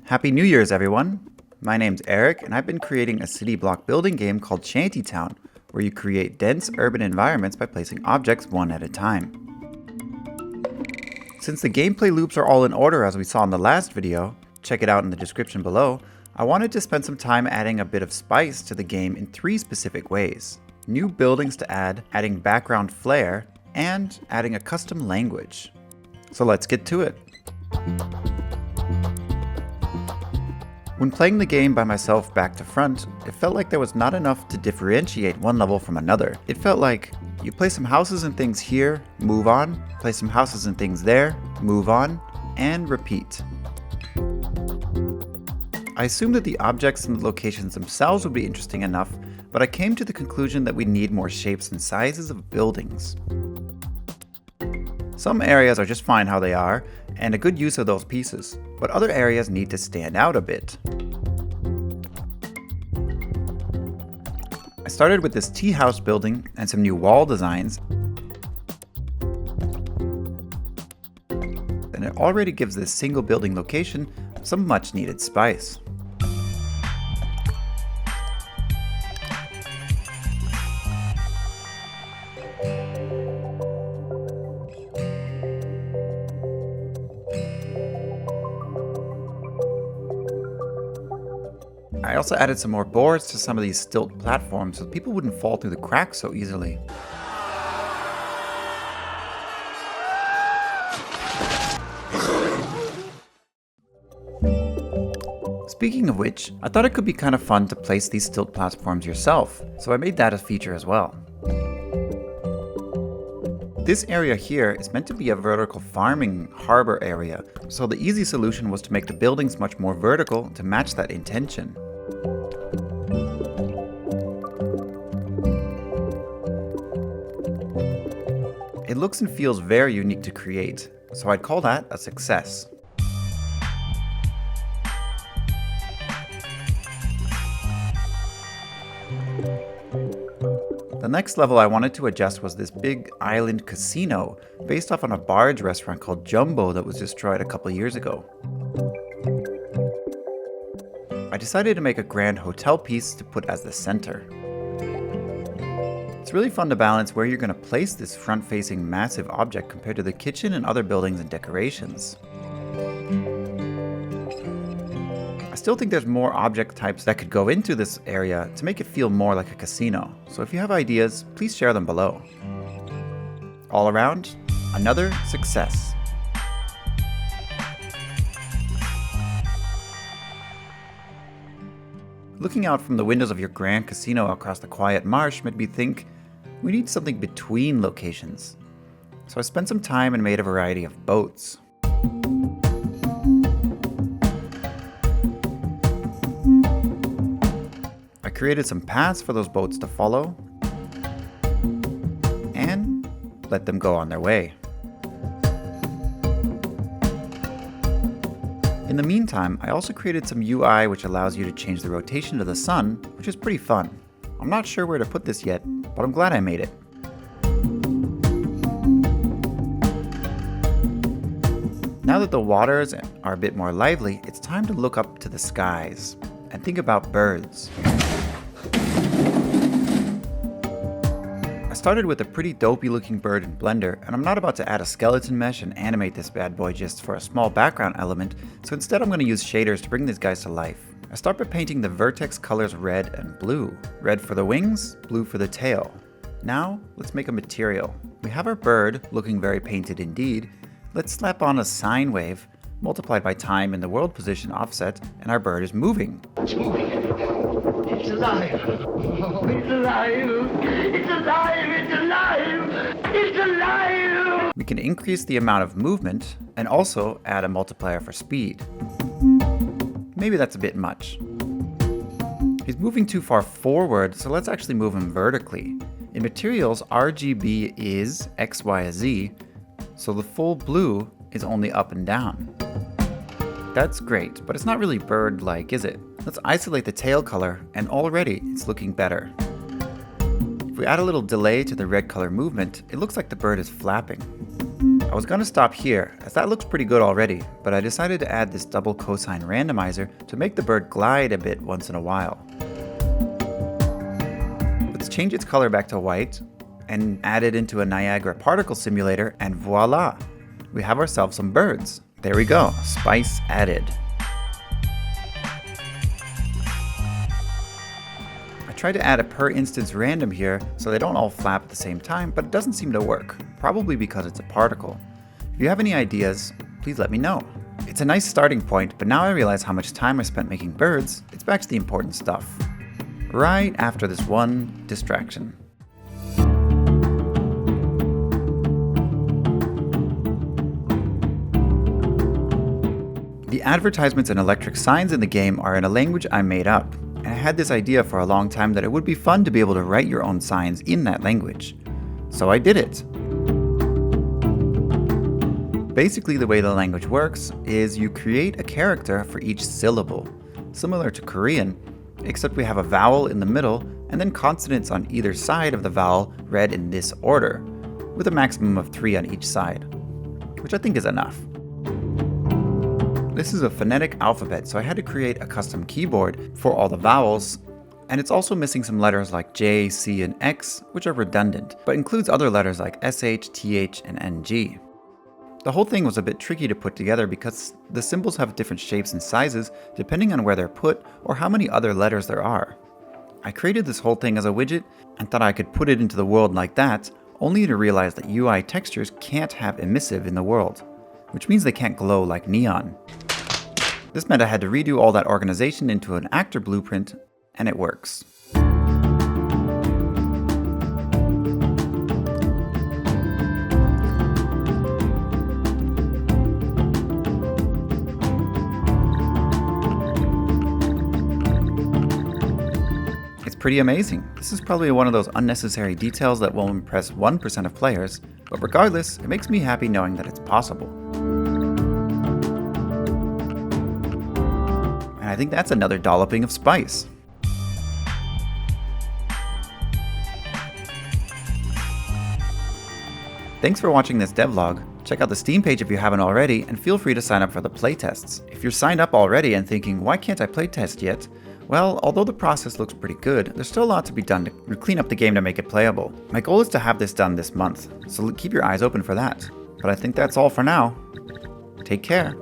Happy New Year's, everyone! My name's Erik, and I've been creating a city block building game called ShantyTown, where you create dense urban environments by placing objects one at a time. Since the gameplay loops are all in order as we saw in the last video, check it out in the description below, I wanted to spend some time adding a bit of spice to the game in 3 specific ways. New buildings to add, adding background flair, and adding a custom language. So let's get to it. When playing the game by myself back to front, it felt like there was not enough to differentiate one level from another. It felt like you place some houses and things here, move on, place some houses and things there, move on, and repeat. I assumed that the objects and the locations themselves would be interesting enough, but I came to the conclusion that we need more shapes and sizes of buildings. Some areas are just fine how they are, and a good use of those pieces, but other areas need to stand out a bit. I started with this Teahouse building and some new wall designs, and it already gives this single building location some much needed spice. I also added some more boards to some of these stilt platforms so people wouldn't fall through the cracks so easily. Speaking of which, I thought it could be kind of fun to place these stilt platforms yourself, so I made that a feature as well. This area here is meant to be a vertical farming harbor area, so the easy solution was to make the buildings much more vertical to match that intention. It looks and feels very unique to create, so I'd call that a success. The next level I wanted to adjust was this big island casino based off on a barge restaurant called Jumbo that was destroyed a couple years ago. I decided to make a grand hotel piece to put as the center. It's really fun to balance where you're going to place this front-facing massive object compared to the kitchen and other buildings and decorations. I still think there's more object types that could go into this area to make it feel more like a casino, so if you have ideas, please share them below. All around, another success. Looking out from the windows of your grand casino across the quiet marsh made me think, we need something between locations. So I spent some time and made a variety of boats. I created some paths for those boats to follow and let them go on their way. In the meantime, I also created some UI which allows you to change the rotation of the sun, which is pretty fun. I'm not sure where to put this yet, but I'm glad I made it. Now that the waters are a bit more lively, it's time to look up to the skies and think about birds. I started with a pretty dopey looking bird in Blender, and I'm not about to add a skeleton mesh and animate this bad boy just for a small background element, so instead I'm going to use shaders to bring these guys to life. I start by painting the vertex colors red and blue. Red for the wings, blue for the tail. Now, let's make a material. We have our bird, looking very painted indeed. Let's slap on a sine wave, multiplied by time in the world position offset, and our bird is moving. It's moving. It's alive. Oh, it's alive. It's alive. It's alive. It's alive. We can increase the amount of movement and also add a multiplier for speed. Maybe that's a bit much. He's moving too far forward, so let's actually move him vertically. In materials, RGB is X, Y, Z, so the full blue is only up and down. That's great, but it's not really bird-like, is it? Let's isolate the tail color, and already it's looking better. If we add a little delay to the red color movement, it looks like the bird is flapping. I was gonna stop here, as that looks pretty good already, but I decided to add this double cosine randomizer to make the bird glide a bit once in a while. Let's change its color back to white, and add it into a Niagara particle simulator, and voila! We have ourselves some birds. There we go, spice added. I tried to add a per instance random here so they don't all flap at the same time, but it doesn't seem to work, probably because it's a particle. If you have any ideas, please let me know. It's a nice starting point, but now I realize how much time I spent making birds. It's back to the important stuff. Right after this one distraction. The advertisements and electric signs in the game are in a language I made up, and I had this idea for a long time that it would be fun to be able to write your own signs in that language. So I did it. Basically, the way the language works is you create a character for each syllable, similar to Korean, except we have a vowel in the middle and then consonants on either side of the vowel read in this order, with a maximum of 3 on each side, which I think is enough. This is a phonetic alphabet, so I had to create a custom keyboard for all the vowels, and it's also missing some letters like J, C, and X, which are redundant, but includes other letters like SH, TH, and NG. The whole thing was a bit tricky to put together because the symbols have different shapes and sizes depending on where they're put or how many other letters there are. I created this whole thing as a widget and thought I could put it into the world like that, only to realize that UI textures can't have emissive in the world, which means they can't glow like neon. This meant I had to redo all that organization into an actor blueprint, and it works. It's pretty amazing. This is probably one of those unnecessary details that will impress 1% of players, but regardless, it makes me happy knowing that it's possible. I think that's another dolloping of spice. Thanks for watching this devlog. Check out the Steam page if you haven't already, and feel free to sign up for the playtests. If you're signed up already and thinking, why can't I playtest yet? Well, although the process looks pretty good, there's still a lot to be done to clean up the game to make it playable. My goal is to have this done this month, so keep your eyes open for that. But I think that's all for now. Take care.